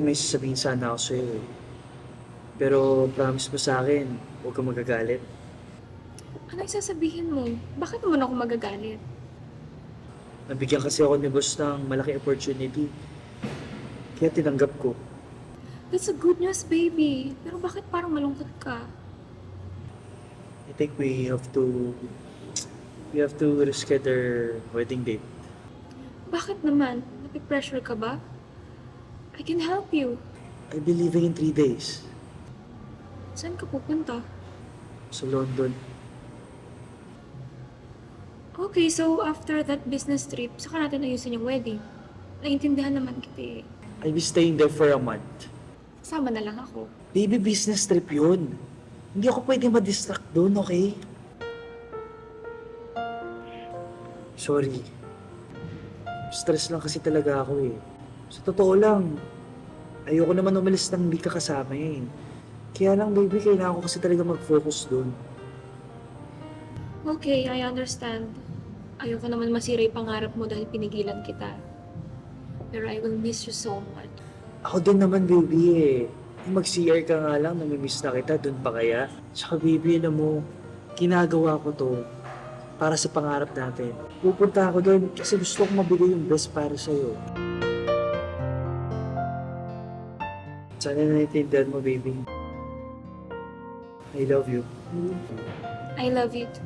May sasabihin sana ako sa'yo eh. Pero promise mo sa akin, huwag kang magagalit. Ano yung sasabihin mo? Bakit naman ako magagalit? Nabigyan kasi ako ni boss ng malaking opportunity. Kaya tinanggap ko. That's a good news, baby. Pero bakit parang malungkot ka? I think we have to reschedule wedding date. Bakit naman? Napipressure ka ba? I can help you. I'll be leaving in 3 days. Saan ka pupunta? Sa London. Okay, so after that business trip, saka natin ayusin yung wedding. Naiintindihan naman kita eh. I'll be staying there for a month. Kasama na lang ako. Baby, business trip yun. Hindi ako pwede ma-distract doon, okay? Sorry. Stress lang kasi talaga ako eh. Sa totoo lang, ayoko naman umalis nang hindi ka kasama eh. Kaya lang baby, kailangan ko kasi talaga mag-focus doon. Okay, I understand. Ayoko naman masira yung pangarap mo dahil pinigilan kita. Pero I will miss you so much. Ako din naman baby eh. Kung mag-CR ka nga lang, namimiss na kita, doon pa kaya? Tsaka baby, alam mo, ginagawa ko to para sa pangarap natin. Pupunta ako doon kasi gusto kong mabigay yung best para sa'yo. Sana naiintindihan mo baby. I love you. I love you too.